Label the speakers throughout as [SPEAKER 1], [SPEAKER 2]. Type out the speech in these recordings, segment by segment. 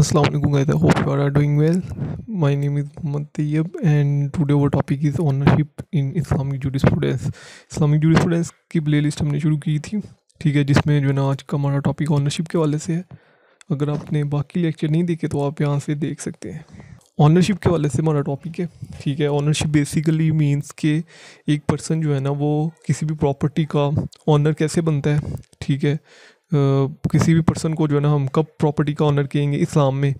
[SPEAKER 1] Assalamu alaikum guys, I hope you are doing well. My name is Muhammad Tayyib and today our topic is ownership in Islamic jurisprudence. Islamic jurisprudence की playlist हमने शुरू की थी, ठीक है, जिसमें जो है ना आज का हमारा टॉपिक ऑनरशिप के वाले से है। अगर आपने बाकी लेक्चर नहीं देखे तो आप यहाँ से देख सकते हैं। ऑनरशिप के वाले से हमारा टॉपिक है, ठीक है। ऑनरशिप बेसिकली मीन्स के एक पर्सन जो है ना वो किसी भी प्रॉपर्टी का ऑनर कैसे बनता है, ठीक है। किसी भी पर्सन को जो है ना हम कब प्रॉपर्टी का ऑनर कहेंगे इस्लाम में,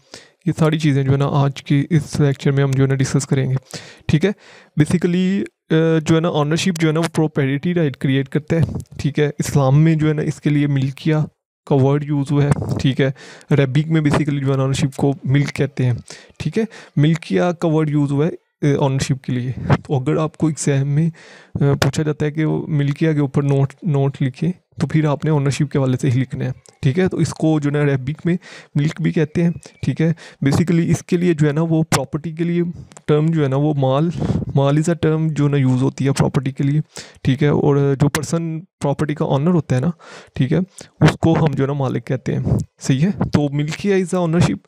[SPEAKER 1] ये सारी चीज़ें जो है ना आज की इस लेक्चर में हम जो है ना डिस्कस करेंगे, ठीक है। बेसिकली जो है ना ऑनरशिप जो है ना वो प्रॉपर्टी राइट क्रिएट करता है, ठीक है। इस्लाम में जो है ना इसके लिए मिल्किया का वर्ड यूज़ हुआ है, ठीक है। अरबिक में बेसिकली जो है ना ऑनरशिप को मिल्क कहते हैं, ठीक है। मिल्किया का वर्ड यूज़ हुआ है ऑनरशिप के लिए। तो अगर आपको एग्जाम में पूछा जाता है कि वो मिल्किया के ऊपर नोट लिखे तो फिर आपने ओनरशिप के वाले से ही लिखना है, ठीक है। तो इसको जो है अरबिक में मिल्क भी कहते हैं, ठीक है। बेसिकली इसके लिए जो है ना वो प्रॉपर्टी के लिए टर्म जो है ना वो माल इज़ अ टर्म जो ना यूज़ होती है प्रॉपर्टी के लिए, ठीक है। और जो पर्सन प्रॉपर्टी का ऑनर होता है ना, ठीक है, उसको हम जो है ना मालिक कहते हैं, सही है। तो मिल्किया इज़ अ ओनरशिप,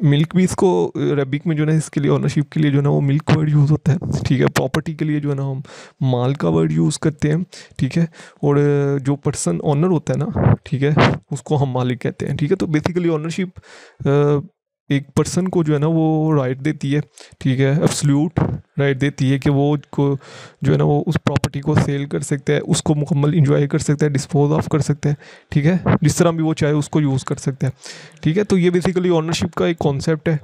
[SPEAKER 1] मिल्क भी इसको अरबिक में जो है ना इसके लिए ओनरशिप के लिए जो है ना वो मिल्क वर्ड यूज़ होता है, ठीक है। प्रॉपर्टी के लिए जो है ना हम माल का वर्ड यूज़ करते हैं, ठीक है। और जो पर्सन ऑनर होता है ना, ठीक है, उसको हम मालिक कहते हैं, ठीक है। तो बेसिकली ऑनरशिप एक पर्सन को जो है ना वो राइट देती है, ठीक है, एब्सोल्यूट राइट देती है कि वो को जो है ना वो उस प्रॉपर्टी को सेल कर सकता है, उसको मुकम्मल इंजॉय कर सकता है, डिस्पोज ऑफ कर सकता है, ठीक है, जिस तरह भी वो चाहे उसको यूज़ कर सकता है, ठीक है। तो ये बेसिकली ऑनरशिप का एक कॉन्सेप्ट है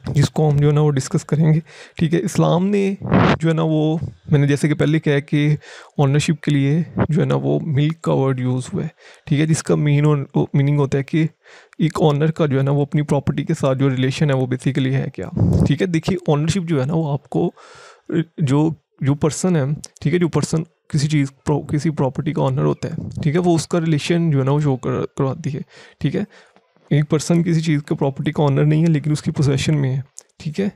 [SPEAKER 1] जिसको हम जो है ना वो डिस्कस करेंगे, ठीक है। इस्लाम ने जो है ना वो मैंने जैसे कि पहले कहा कि ऑनरशिप के लिए जो है ना वो मिल्क का वर्ड यूज़ हुआ है, ठीक है, जिसका मीनिंग होता है कि एक ऑनर का जो है ना वो अपनी प्रॉपर्टी के साथ जो रिलेशन है वो बेसिकली है क्या, ठीक है। देखिए ऑनरशिप जो है ना वो आपको जो पर्सन है, ठीक है, जो पर्सन किसी प्रॉपर्टी का ऑनर होता है, ठीक है, वो उसका रिलेशन जो है ना वो शो करवाती है, ठीक है। एक पर्सन किसी चीज़ का प्रॉपर्टी का ऑनर नहीं है लेकिन उसकी पोजेशन में है, ठीक है,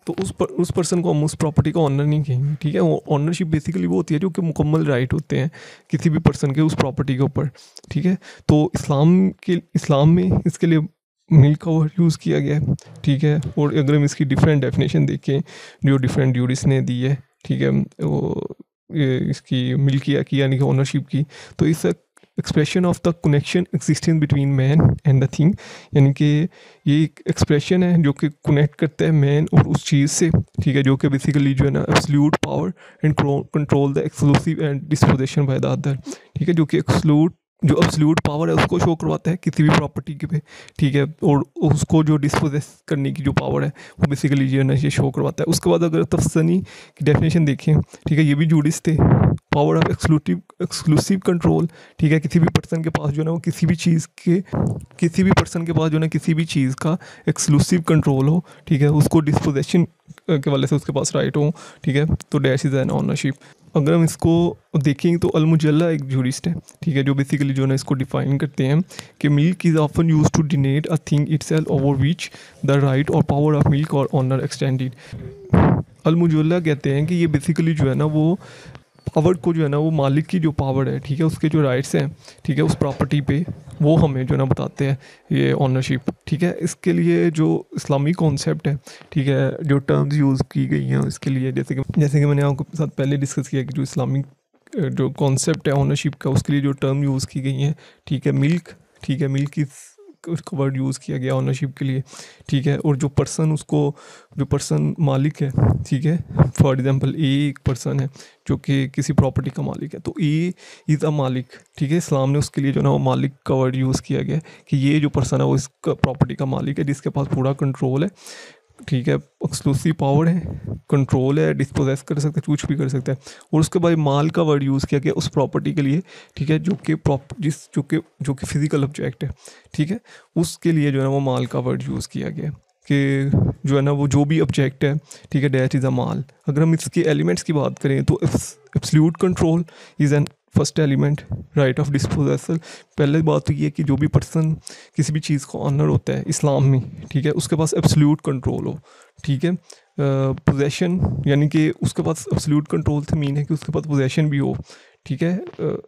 [SPEAKER 1] तो उस पर्सन को हम उस प्रॉपर्टी का ऑनर नहीं कहेंगे, ठीक है। वो ऑनरशिप बेसिकली वो होती है जो कि मुकम्मल राइट होते हैं किसी भी पर्सन के उस प्रॉपर्टी के ऊपर, ठीक है। तो इस्लाम में इसके लिए मिल्क का वर्ड यूज़ किया गया है, ठीक है। और अगर हम इसकी डिफरेंट डेफिनेशन देखें जो डिफरेंट यूरिस्ट ने दी है, ठीक है, वो इसकी मिल्किया की यानी कि ऑनरशिप की, तो इस expression of the connection existing between man and the thing, यानी कि ये एक एक्सप्रेशन है जो कि कनेक्ट करता है मैन और उस चीज़ से, ठीक है, जो कि बेसिकली जो है ना absolute power and control the exclusive and disposition by the other, ठीक है, जो कि जो एब्सोल्यूट पावर है उसको शो करवाता है किसी भी प्रॉपर्टी के पे, ठीक है। और उसको जो डिस्पोजेस करने की जो पावर है वो बेसिकली जो है ना ये शो करवाता है। उसके बाद अगर तफसनी की डेफिनेशन देखें, ठीक है, ये भी जूडिस थे, पावर ऑफ एक्सक्लूसिव कंट्रोल, ठीक है, किसी भी पर्सन के पास जो है ना वो किसी भी पर्सन के पास जो है ना किसी भी चीज़ का एक्सक्लूसिव कंट्रोल हो, ठीक है, उसको डिस्पोजेशन के वाले से उसके पास राइट हो, ठीक है। तो डैश इज़ एन ऑनरशिप। अगर हम इसको देखेंगे तो अल-मुजल्ला एक जूरिस्ट है, ठीक है, जो बेसिकली जो है ना इसको डिफाइन करते हैं कि milk is often used to denote a thing itself over which the right और पावर ऑफ मिल्क और ऑनर एक्सटेंडेड। अल-मुजल्ला कहते हैं कि ये बेसिकली जो है ना वो पावर को जो है ना वो मालिक की जो पावर है, ठीक है, उसके जो राइट्स हैं, ठीक है, उस प्रॉपर्टी पे वो हमें जो है ना बताते हैं ये ऑनरशिप, ठीक है। इसके लिए जो इस्लामी कॉन्सेप्ट है, ठीक है, जो टर्म्स यूज़ की गई हैं इसके लिए जैसे कि मैंने आपके साथ पहले डिस्कस किया कि जो इस्लामिक जो कॉन्सेप्ट है ऑनरशिप का उसके लिए जो टर्म यूज़ की गई हैं, ठीक है, मिल्क, ठीक है, मिल्क उसका वर्ड यूज़ किया गया ऑनरशिप के लिए, ठीक है। और जो पर्सन मालिक है, ठीक है, फॉर एग्जांपल ए एक पर्सन है जो कि किसी प्रॉपर्टी का मालिक है, तो ए इज़ अ मालिक, ठीक है। इस्लाम ने उसके लिए जो ना वो मालिक का वर्ड यूज़ किया गया कि ये जो पर्सन है वो इस प्रॉपर्टी का मालिक है जिसके पास पूरा कंट्रोल है, ठीक है, एक्सक्लूसिव पावर है, कंट्रोल है, डिस्पोजेस कर सकता है, कुछ भी कर सकता है। और उसके बाद माल का वर्ड यूज़ किया गया उस प्रॉपर्टी के लिए, ठीक है, जो कि फिजिकल ऑब्जेक्ट है, ठीक है, उसके लिए जो है ना वो माल का वर्ड यूज़ किया गया कि जो है ना वो जो भी ऑब्जेक्ट है, ठीक है, दैट इज़ अ माल। अगर हम इसके एलिमेंट्स की बात करें तो absolute control is an first element, right of disposal. पहले बात तो ये है कि जो भी पर्सन किसी भी चीज़ का ऑनर होता है इस्लाम में, ठीक है, उसके पास एब्सोल्यूट कंट्रोल हो, ठीक है। पोजेशन यानी कि उसके पास एब्सोल्यूट कंट्रोल से मीन है कि उसके पास पोजेशन भी हो, ठीक है।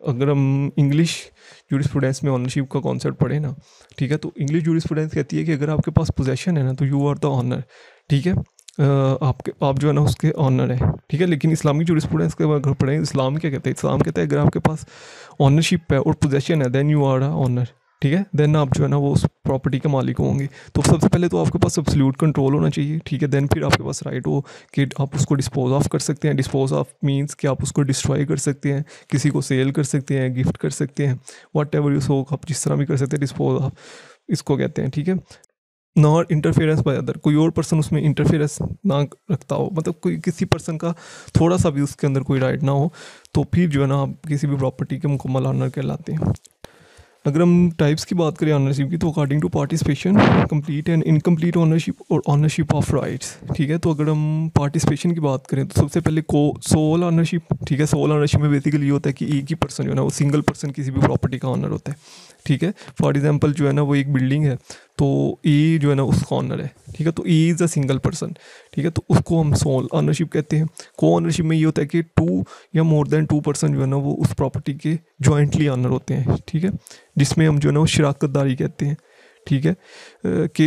[SPEAKER 1] अगर हम इंग्लिश जूरिस्प्रूडेंस में ऑनरशिप का कॉन्सेप्ट पढ़े ना, ठीक है, तो इंग्लिश जूरिस्प्रूडेंस कहती है कि अगर आपके पास पोजेशन है ना तो यू आर द ऑनर, ठीक है। आप जो है ना उसके ऑनर है, ठीक है। लेकिन इस्लामिक जूरिस्प्रूडेंस के अगर पढ़ें, इस्लाम क्या कहते हैं, इस्लाम कहता है अगर आपके पास ऑनरशिप है और पोजेशन है then you are a owner, ठीक है। देन आप जो है ना वो उस प्रॉपर्टी के मालिक होंगे। तो सबसे पहले तो आपके पास एब्सोल्यूट कंट्रोल होना चाहिए, ठीक है। देन फिर आपके पास राइट हो कि आप उसको डिस्पोज ऑफ कर सकते हैं। डिस्पोज ऑफ मींस कि आप उसको डिस्ट्रॉय कर सकते हैं, किसी को सेल कर सकते हैं, गिफ्ट कर सकते हैं, वट एवर यू सो, आप जिस तरह भी कर सकते हैं। डिस्पोज ऑफ इसको कहते हैं, ठीक है। नॉट इंटरफेरेंस बाय अदर, कोई और पर्सन उसमें इंटरफेरेंस ना रखता हो, मतलब कोई किसी पर्सन का थोड़ा सा भी उसके अंदर कोई राइट ना हो, तो फिर जो है ना आप किसी भी प्रॉपर्टी के मुकम्मल ऑनर कहलाते हैं। अगर हम टाइप्स की बात करें ऑनरशिप की, तो according to participation, complete and incomplete ownership और ऑनरशिप ऑफ राइट्स, ठीक है। तो अगर हम पार्टिसिपेशन की बात करें तो सबसे पहले सोल ऑनरशिप, ठीक है। सोल ऑनरशिप में बेसिकली ये होता है कि एक ही पर्सन जो है ना वो सिंगल पर्सन किसी भी प्रॉपर्टी का ऑनर होता है, ठीक है। फॉर एग्जांपल जो है ना वो एक बिल्डिंग है तो ए जो है ना उसका ऑनर है, ठीक है। तो A is a single person, ठीक है। तो उसको हम सोल ऑनरशिप कहते हैं। को ऑनरशिप में ये होता है कि 2 या मोर देन 2 पर्सन जो है ना वो उस प्रॉपर्टी के जॉइंटली ऑनर होते हैं, ठीक है, जिसमें हम जो है ना वो शराकतदारी कहते हैं, ठीक है। कि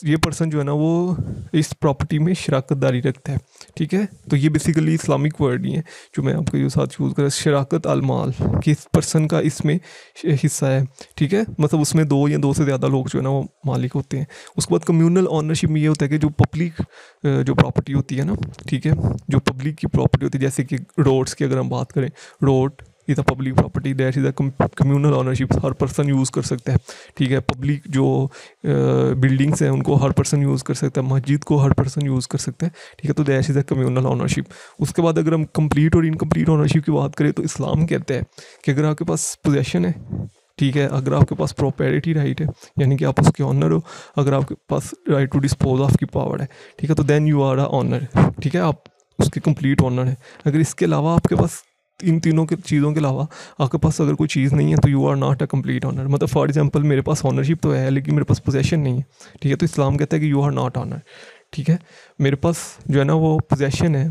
[SPEAKER 1] ये पर्सन जो है ना वो इस प्रॉपर्टी में शराकतदारी रखता है, ठीक है। तो ये बेसिकली इस्लामिक वर्ड ही है जो मैं आपके जो साथ यूज़ कर, शराकत अलमाल, कि इस पर्सन का इसमें हिस्सा है, ठीक है। मतलब उसमें 2 या 2 से ज़्यादा लोग जो है ना वो मालिक होते हैं। उसके बाद कम्युनल ऑनरशिप में ये होता है कि जो पब्लिक जो प्रॉपर्टी होती है ना, ठीक है, जो पब्लिक की प्रॉपर्टी होती है, जैसे कि रोड्स की अगर हम बात करें, road is a public property, that is a communal ownership, her person use कर सकता है, ठीक है। पब्लिक जो बिल्डिंग्स हैं उनको हर पर्सन यूज़ कर सकता है, मस्जिद को हर पर्सन यूज़ कर सकता है, ठीक है। तो that is a communal ownership. उसके बाद अगर हम कंप्लीट और इनकम्प्लीट ऑनरशिप की बात करें तो इस्लाम कहता है कि अगर आपके पास पोजेशन है, ठीक है, अगर आपके पास प्रॉपर्टी राइट है, यानी कि आप उसके ऑनर हो, अगर आपके पास राइट टू डिस्पोज ऑफ की पावर है, ठीक है, तो then you are a owner, ठीक है, आप उसके कंप्लीट ऑनर हैं। अगर इसके अलावा आपके पास इन तीनों के चीज़ों के अलावा आपके पास अगर कोई चीज़ नहीं है तो you are not a complete owner. मतलब फॉर एग्जांपल मेरे पास ऑनरशिप तो है लेकिन मेरे पास पोजेशन नहीं है, ठीक है, तो इस्लाम कहता है कि यू आर नॉट ऑनर, ठीक है। मेरे पास जो है ना वो पोजेशन है,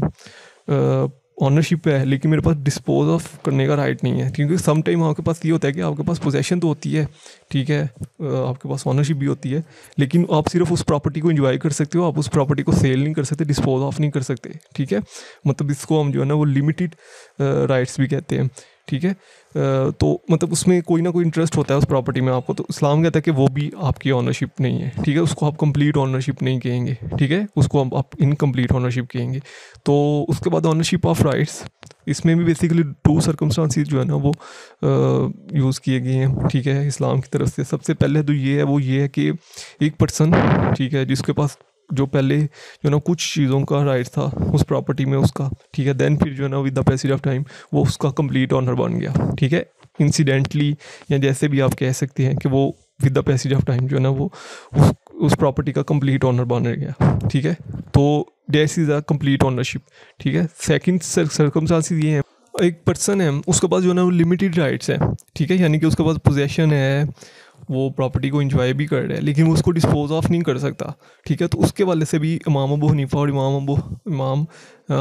[SPEAKER 1] ऑनरशिप है, लेकिन मेरे पास डिस्पोज ऑफ करने का राइट नहीं है, क्योंकि सम टाइम आपके पास ये होता है कि आपके पास पोजेशन तो होती है, ठीक है, आपके पास ऑनरशिप भी होती है, लेकिन आप सिर्फ उस प्रॉपर्टी को एंजॉय कर सकते हो, आप उस प्रॉपर्टी को सेल नहीं कर सकते, डिस्पोज ऑफ नहीं कर सकते, ठीक है। मतलब इसको हम जो है ना वो लिमिटेड राइट्स भी कहते हैं, ठीक है। तो मतलब उसमें कोई ना कोई इंटरेस्ट होता है उस प्रॉपर्टी में आपको, तो इस्लाम कहता है कि वो भी आपकी ऑनरशिप नहीं है, ठीक है, उसको आप कंप्लीट ऑनरशिप नहीं कहेंगे, ठीक है, उसको आप इनकम्प्लीट ऑनरशिप कहेंगे। तो उसके बाद ऑनरशिप ऑफ राइट्स, इसमें भी बेसिकली 2 सर्कमस्टांसेस जो है ना वो यूज़ किए गए हैं, ठीक है, इस्लाम की तरफ से। सबसे पहले तो ये है, वो ये है कि एक पर्सन, ठीक है, जिसके पास जो पहले जो ना कुछ चीज़ों का राइट था उस प्रॉपर्टी में उसका, ठीक है, देन फिर जो है ना with the passage of time वो उसका कंप्लीट ऑनर बन गया, ठीक है, इंसिडेंटली, या जैसे भी आप कह सकते हैं कि वो with the passage of time जो है ना वो उस प्रॉपर्टी का कंप्लीट ऑनर बन गया, ठीक है। तो that is a complete ownership, ठीक है। सेकंड सर्कमस्टांसेस ये है, एक पर्सन है उसके पास जो है ना वो लिमिटेड राइट्स हैं, ठीक है, यानी कि उसके पास पोजेशन है, वो प्रॉपर्टी को एंजॉय भी कर रहा है लेकिन वो उसको डिस्पोज ऑफ नहीं कर सकता, ठीक है। तो उसके वाले से भी इमाम अबू हनीफा और इमाम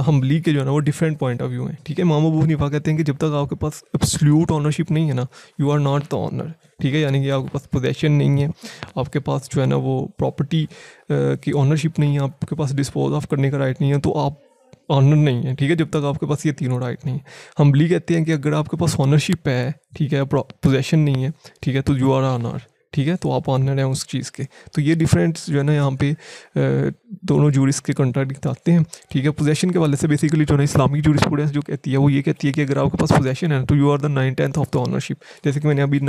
[SPEAKER 1] हम्बली के जो है ना वो डिफरेंट पॉइंट ऑफ व्यू हैं, ठीक है। इमाम अबू हनीफा कहते हैं कि जब तक आपके पास एब्सोल्यूट ऑनरशिप नहीं है ना, you are not the owner, ठीक है, यानी कि आपके पास पोजेशन नहीं है, आपके पास जो है ना वो प्रॉपर्टी की ऑनरशिप नहीं है, आपके पास डिस्पोज ऑफ करने का राइट नहीं है, तो आप ऑनर नहीं है, ठीक है, जब तक आपके पास ये तीनों राइट नहीं है। हम्बली कहते हैं कि अगर आपके पास ऑनरशिप है, ठीक है, पोजेशन नहीं है, ठीक है, तो यू आर ऑनर, ठीक है, तो आप ऑनर हैं उस चीज़ के। तो ये डिफरेंस जो है ना यहाँ पे दोनों जूरिस के कॉन्ट्रैक्ट आते हैं, ठीक है। पोजेशन के वाले से बेसिकली जो है ना इस्लामिक जूरिस्प्रूडेंस जो कहती है वो ये कहती है कि अगर आपके पास पोजेशन है तो you are the 9/10 of the ownership. जैसे कि मैंने अभी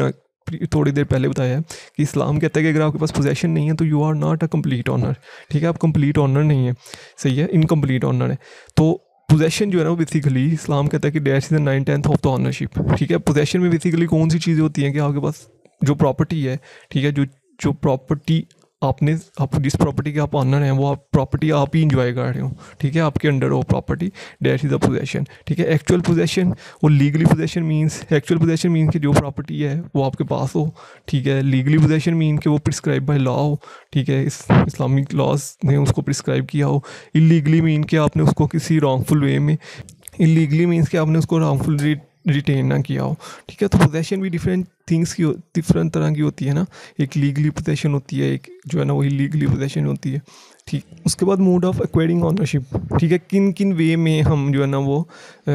[SPEAKER 1] थोड़ी देर पहले बताया है कि इस्लाम कहता है कि अगर आपके पास पोजेशन नहीं है तो you are not a complete owner, ठीक है, आप कंप्लीट ऑनर नहीं है, सही है, इनकम्प्लीट ऑनर है। तो पोजेशन जो है ना वो बेसिकली इस्लाम कहता है कि that is the 9/10 of the ownership, ठीक है। पोजेशन में बेसिकली कौन सी चीज़ें होती हैं कि आपके पास जो प्रॉपर्टी है, ठीक है, जो प्रॉपर्टी आप जिस प्रॉपर्टी के आप ऑनर हैं वो आप प्रॉपर्टी आप ही इंजॉय कर रहे हो, ठीक है, आपके अंडर हो property, that is a possession, ठीक है। एक्चुअल पोजेशन और legally possession means, actual possession mean कि जो प्रॉपर्टी है वो आपके पास हो, ठीक है। लीगली पोजेशन मीन कि वो प्रिस्क्राइब बाय लॉ हो, ठीक है, इस्लामिक लॉज ने उसको प्रिस्क्राइब किया हो। इलीगली मीन कि आपने उसको किसी रॉन्गफुल वे में, इलीगली मीन्स कि आपने उसको रॉन्गफुल रिटेन ना किया हो, ठीक है। तो पोजेशन भी डिफरेंट थिंग्स की डिफरेंट तरह की होती है ना, एक लीगली पोजेशन होती है, एक जो है ना वही लीगली पोजेशन होती है, ठीक। उसके बाद मोड ऑफ एक्वायरिंग ऑनरशिप, ठीक है, किन किन वे में हम जो है ना वो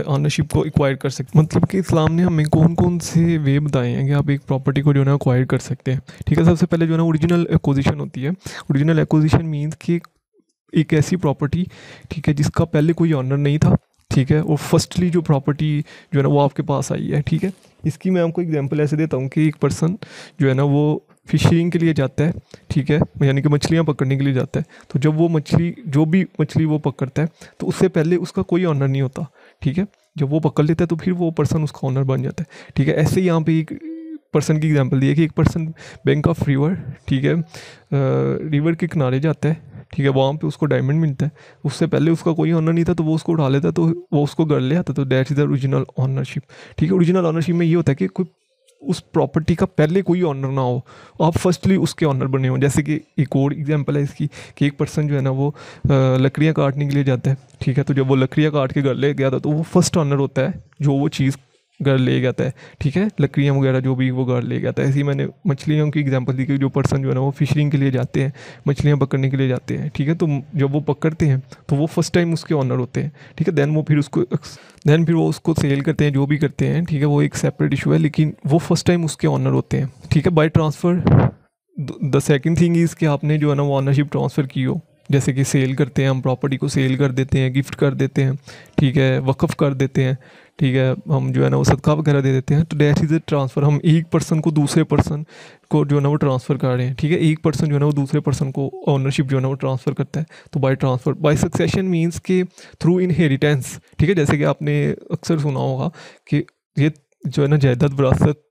[SPEAKER 1] ऑनरशिप को एक्वायर कर सकते हैं, मतलब कि इस्लाम ने हमें कौन कौन से वे बताए हैं कि आप एक प्रॉपर्टी को जो है ना एक्वायर कर सकते हैं, ठीक है। सबसे पहले जो है ना ओरिजिनल एक्विजिशन होती है। ओरिजिनल एक्विजिशन मीन्स कि एक ऐसी प्रॉपर्टी, ठीक है, जिसका पहले कोई ऑनर नहीं था, ठीक है, और फर्स्टली जो प्रॉपर्टी जो है ना वो आपके पास आई है, ठीक है। इसकी मैं आपको एग्जांपल ऐसे देता हूँ कि एक पर्सन जो है ना वो फिशिंग के लिए जाता है, ठीक है, यानी कि मछलियाँ पकड़ने के लिए जाता है। तो जब वो मछली, जो भी मछली वो पकड़ता है, तो उससे पहले उसका कोई ऑनर नहीं होता, ठीक है। जब वो पकड़ लेता है तो फिर वो पर्सन उसका ऑनर बन जाता है, ठीक है। ऐसे ही यहाँ पे एक पर्सन की एग्जांपल दी है कि एक पर्सन बैंक ऑफ रिवर, ठीक है, रिवर के किनारे जाता है, ठीक है, वहाँ पे उसको डायमंड मिलता है। उससे पहले उसका कोई ऑनर नहीं था, तो वो उसको उठा लेता, तो वो उसको कर ले आता, तो that is the original ownership, ठीक है। ओरिजिनल ऑनरशिप में ये होता है कि कोई उस प्रॉपर्टी का पहले कोई ऑनर ना हो, आप फर्स्टली उसके ऑनर बने हो। जैसे कि एक और एग्जांपल है इसकी कि एक पर्सन जो है ना वो लकड़ियाँ काटने के लिए जाता है, ठीक है। तो जब वो लकड़ियाँ काट के घर ले गया था, तो वो फर्स्ट ऑनर होता है जो वो चीज़ घर ले गया था, ठीक है, लकड़ियाँ वगैरह जो भी वो घर ले गया था। ऐसे ही मैंने मछलियों की एग्जांपल दी कि जो पर्सन जो है ना वो फिशरिंग के लिए जाते हैं, मछलियाँ पकड़ने के लिए जाते हैं, ठीक है। तो जब वो पकड़ते हैं तो वो फर्स्ट टाइम उसके ऑनर होते हैं, ठीक है। देन फिर वो उसको सेल करते हैं, जो भी करते हैं, ठीक है, वो एक सेपरेट इशू है, लेकिन वो फर्स्ट टाइम उसके ऑनर होते हैं, ठीक है। By transfer the second thing is कि आपने जो है ना वो ऑनरशिप ट्रांसफ़र की हो। जैसे कि सेल करते हैं, हम प्रॉपर्टी को सेल कर देते हैं, गिफ्ट कर देते हैं, ठीक है, वक़्फ़ कर देते हैं, ठीक है, हम जो है ना वो सदका वगैरह दे देते हैं। तो दैट इज़ अ ट्रांसफ़र, हम एक पर्सन को दूसरे पर्सन को जो है ना वो ट्रांसफ़र कर रहे हैं, ठीक है। एक पर्सन जो है ना वो दूसरे पर्सन को ऑनरशिप जो है ना वो ट्रांसफ़र करता है। तो by transfer, by succession means के थ्रू इनहेरिटेंस, ठीक है। जैसे कि आपने अक्सर सुना होगा कि ये जो है ना जायदाद विरासत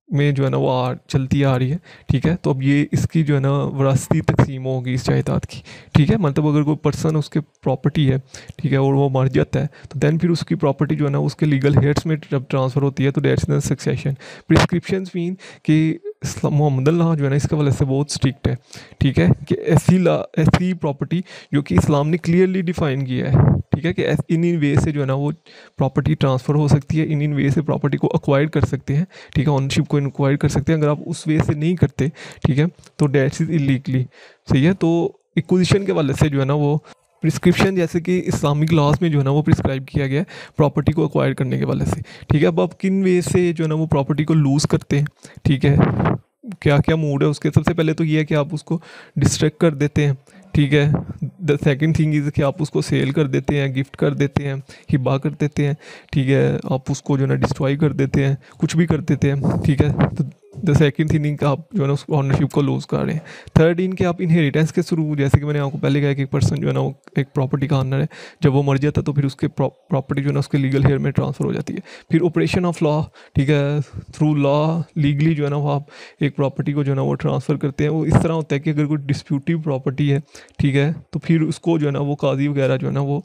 [SPEAKER 1] में जो है ना वो चलती आ रही है, ठीक है। तो अब ये इसकी जो है ना विरासती तकसीम होगी इस जायदाद की, ठीक है। मतलब अगर कोई पर्सन उसके प्रॉपर्टी है, ठीक है, और वो मर जाता है, तो देन फिर उसकी प्रॉपर्टी जो है ना उसके लीगल हेयर्स में जब ट्रांसफ़र होती है, तो that's the succession. Prescriptions mean कि मोहम्मदन लॉ जो है ना इसके वजह से बहुत स्ट्रिक्ट है, ठीक है, कि ऐसी प्रॉपर्टी जो कि इस्लाम ने क्लियरली डिफाइन किया है, ठीक है, कि इन वे से जो है ना वो प्रॉपर्टी ट्रांसफ़र हो सकती है, इन वे से प्रॉपर्टी को एक्वायर कर सकते हैं, ठीक है, ऑनरशिप को एक्वायर कर सकते हैं। अगर आप उस वे से नहीं करते, ठीक है, तो डेट्स इज़ इलीगली, सही है। तो इक्विजिशन के वाले से जो है ना वो प्रिस्क्रिप्शन, जैसे कि इस्लामिक लॉज में जो है ना वो प्रिस्क्राइब किया गया है प्रॉपर्टी को एक्वायर करने के वाले से, ठीक है। अब आप किन वे से जो है ना वो प्रॉपर्टी को लूज़ करते हैं, ठीक है, क्या क्या मूड है उसके। सबसे पहले तो ये है कि आप उसको डिस्ट्रैक्ट कर देते हैं, ठीक है। द सेकंड थिंग इज़ कि आप उसको सेल कर देते हैं, गिफ्ट कर देते हैं, हिबा कर देते हैं, ठीक है, आप उसको जो है ना डिस्ट्रॉय कर देते हैं, कुछ भी कर देते हैं, ठीक है। तो द सेकंड थिंग कि आप जो है ना उस ऑनरशिप को लूज़ कर रहे हैं। थर्ड इन कि आप इनहेरिटेंस के थ्रू, जैसे कि मैंने आपको पहले कहा कि एक पर्सन जो है ना वो एक प्रॉपर्टी का ऑनर है, जब वो मर जाता है तो फिर उसके प्रॉपर्टी जो है ना उसके लीगल हेयर में ट्रांसफ़र हो जाती है। फिर ऑपरेशन ऑफ लॉ, ठीक है, थ्रू लॉ लीगली जो है ना वो आप एक प्रॉपर्टी को जो है ना वो ट्रांसफ़र करते हैं। वो इस तरह होता है कि अगर कोई डिस्प्यूटिव प्रॉपर्टी है, ठीक है, तो फिर उसको जो है ना वो काजी वगैरह जो है ना वो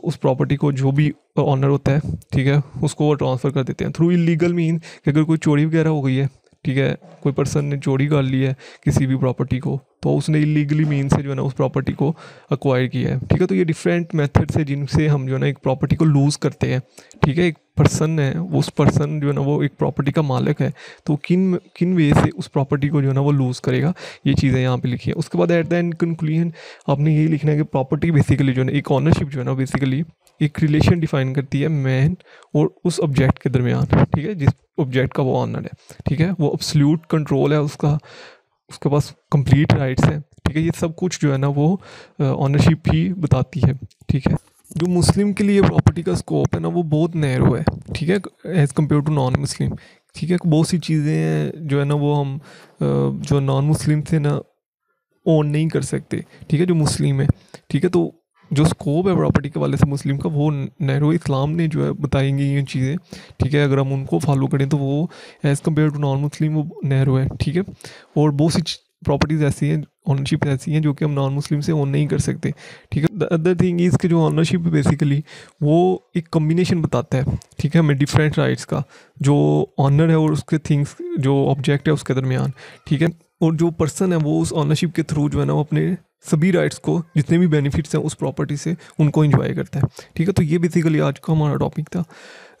[SPEAKER 1] उस प्रॉपर्टी को जो भी ऑनर होता है, ठीक है, उसको वो ट्रांसफ़र कर देते हैं। थ्रू इलीगल मीन कि अगर कोई चोरी वगैरह हो गई है, ठीक है, कोई पर्सन ने चोरी कर ली है किसी भी प्रॉपर्टी को, तो उसने इलीगली मीन से जो है ना उस प्रॉपर्टी को अक्वायर किया है, ठीक है। तो ये डिफरेंट मेथड्स है जिनसे हम जो है ना एक प्रॉपर्टी को लूज़ करते हैं, ठीक है। एक पर्सन है, उस पर्सन जो है ना वो एक प्रॉपर्टी का मालिक है, तो किन किन वे से उस प्रॉपर्टी को जो है ना वो लूज़ करेगा, ये चीज़ें यहाँ पे लिखी है। उसके बाद एट द एंड कंक्लूजन आपने यही लिखना है कि प्रॉपर्टी बेसिकली जो है ना एक ऑनरशिप जो है ना बेसिकली एक रिलेशन डिफाइन करती है मैन और उस ऑब्जेक्ट के दरमियान, ठीक है, जिस ऑब्जेक्ट का वो ऑनर है, ठीक है, वो एब्सोल्यूट कंट्रोल है उसका, उसके पास कंप्लीट राइट्स हैं, ठीक है। ये सब कुछ जो है ना वो ऑनरशिप ही बताती है, ठीक है। जो मुस्लिम के लिए प्रॉपर्टी का स्कोप है ना वो बहुत नैरो है, ठीक है, as compare to non Muslim, ठीक है। बहुत सी चीज़ें हैं जो है ना वो हम जो नॉन मुस्लिम से ना ओन नहीं कर सकते, ठीक है, जो मुस्लिम है, ठीक है। तो जो स्कोप है प्रॉपर्टी के वाले से मुस्लिम का वो नैरो, इस्लाम ने जो है बताएंगे ये चीज़ें, ठीक है, अगर हम उनको फॉलो करें तो वो as compare to non Muslim वो नैरो है, ठीक है। और बहुत सी प्रॉपर्टीज़ ऐसी हैं, ऑनरशिप ऐसी हैं जो कि हम नॉन मुस्लिम से ओन नहीं कर सकते, ठीक है। द अदर थिंग इज़ कि जो ऑनरशिप बेसिकली वो एक कम्बिनेशन बताता है, ठीक है, हमें डिफरेंट राइट्स का, जो ऑनर है और उसके थिंग्स जो ऑब्जेक्ट है उसके दरमियान, ठीक है। और जो पर्सन है वो उस ऑनरशिप के थ्रू जो है ना वो अपने सभी राइट्स को, जितने भी बेनिफिट्स हैं उस प्रॉपर्टी से, उनको एंजॉय करता है, ठीक है। तो ये बेसिकली आज का हमारा टॉपिक था।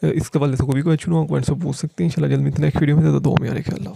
[SPEAKER 1] इसके वाले से कोई भी क्वेश्चन हो कमेंट्स में पूछ सकते हैं। इंशाल्लाह जल्द मिलते हैं नेक्स्ट वीडियो में। तो दुआ में यार ख्याल।